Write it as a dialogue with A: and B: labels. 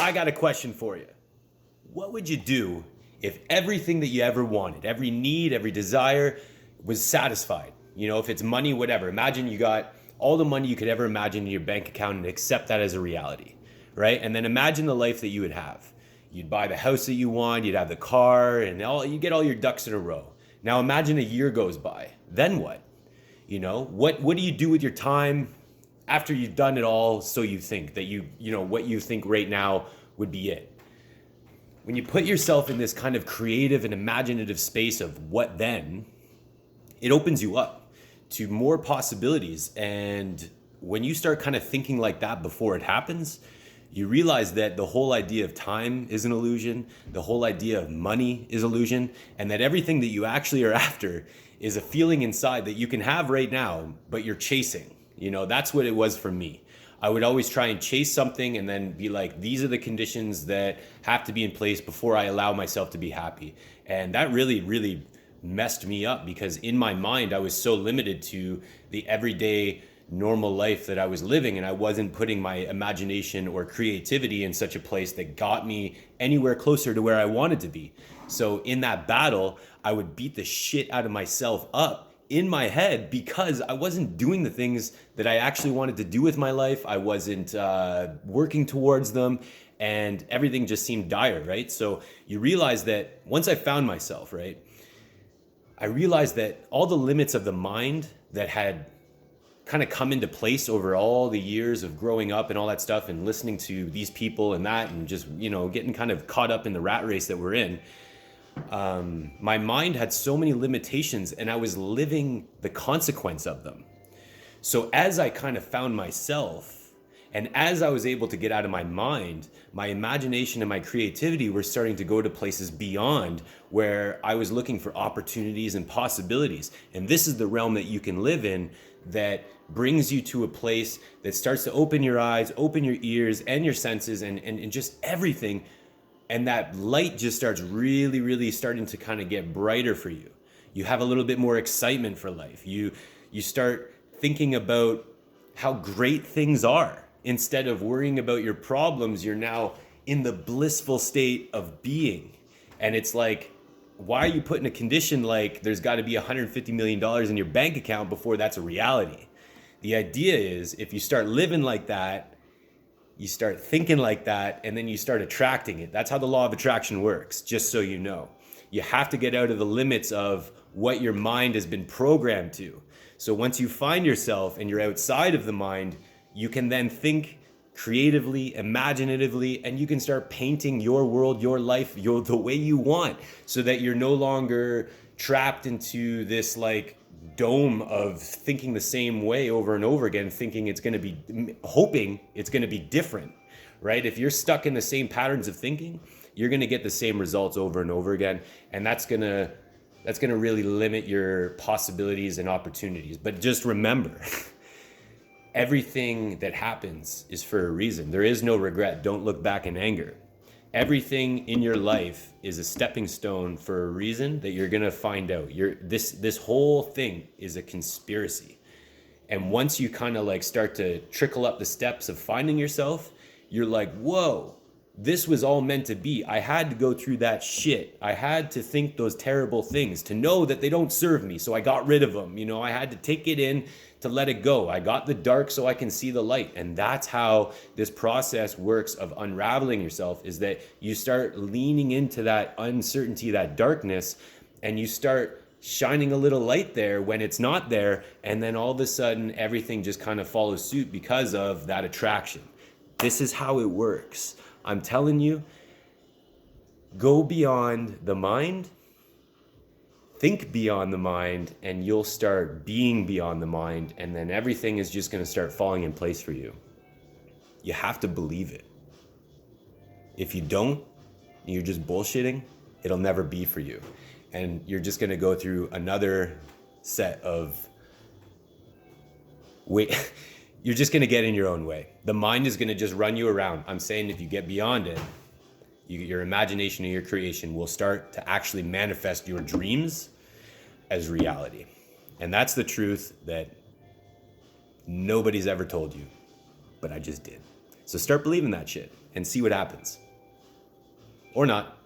A: I got a question for you. What would you do if everything that you ever wanted, every need, every desire was satisfied? You know, if it's money, whatever. Imagine you got all the money you could ever imagine in your bank account and accept that as a reality, right? And then imagine the life that you would have. You'd buy the house that you want, you'd have the car, and you get all your ducks in a row. Now imagine a year goes by. Then what? You know, what do you do with your time after you've done it all? So you think that what you think right now would be it. When you put yourself in this kind of creative and imaginative space of what then, it opens you up to more possibilities. And when you start kind of thinking like that before it happens, you realize that the whole idea of time is an illusion, the whole idea of money is illusion, and that everything that you actually are after is a feeling inside that you can have right now, but you're chasing. You know, that's what it was for me. I would always try and chase something and then be like, these are the conditions that have to be in place before I allow myself to be happy. And that really, really messed me up, because in my mind, I was so limited to the everyday normal life that I was living, and I wasn't putting my imagination or creativity in such a place that got me anywhere closer to where I wanted to be. So in that battle, I would beat the shit out of myself up in my head because I wasn't doing the things that I actually wanted to do with my life. I wasn't working towards them, and everything just seemed dire, right? So you realize that once I found myself, right, I realized that all the limits of the mind that had kind of come into place over all the years of growing up and all that stuff and listening to these people and that, and just, you know, getting kind of caught up in the rat race that we're in. My mind had so many limitations, and I was living the consequence of them. So as I kind of found myself, and as I was able to get out of my mind, my imagination and my creativity were starting to go to places beyond, where I was looking for opportunities and possibilities. And this is the realm that you can live in, that brings you to a place that starts to open your eyes, open your ears and your senses, and just everything. And that light just starts really, really starting to kind of get brighter for you. You have a little bit more excitement for life. You start thinking about how great things are. Instead of worrying about your problems, you're now in the blissful state of being. And it's like, why are you put in a condition like there's got to be $150 million in your bank account before that's a reality? The idea is, if you start living like that, you start thinking like that, and then you start attracting it. That's how the law of attraction works, just so you know. You have to get out of the limits of what your mind has been programmed to. So once you find yourself and you're outside of the mind, you can then think creatively, imaginatively, and you can start painting your world, your life, the way you want, so that you're no longer trapped into this like dome of thinking the same way over and over again, hoping it's going to be different, right? If you're stuck in the same patterns of thinking, you're going to get the same results over and over again, and that's going to really limit your possibilities and opportunities. But just remember, everything that happens is for a reason. There is no regret. Don't look back in anger. Everything in your life is a stepping stone for a reason that you're gonna find out. This whole thing is a conspiracy. And once you kind of like start to trickle up the steps of finding yourself, you're like, whoa, this was all meant to be. I had to go through that shit. I had to think those terrible things to know that they don't serve me. So I got rid of them. You know, I had to take it in to let it go. I got the dark so I can see the light. And that's how this process works of unraveling yourself, is that you start leaning into that uncertainty, that darkness, and you start shining a little light there when it's not there. And then all of a sudden, everything just kind of follows suit because of that attraction. This is how it works. I'm telling you, go beyond the mind, think beyond the mind, and you'll start being beyond the mind, and then everything is just going to start falling in place for you. You have to believe it. If you don't, you're just bullshitting, it'll never be for you. And you're just going to go through another set of you're just going to get in your own way. The mind is going to just run you around. I'm saying if you get beyond it, your imagination and your creation will start to actually manifest your dreams as reality. And that's the truth that nobody's ever told you, but I just did. So start believing that shit and see what happens. Or not.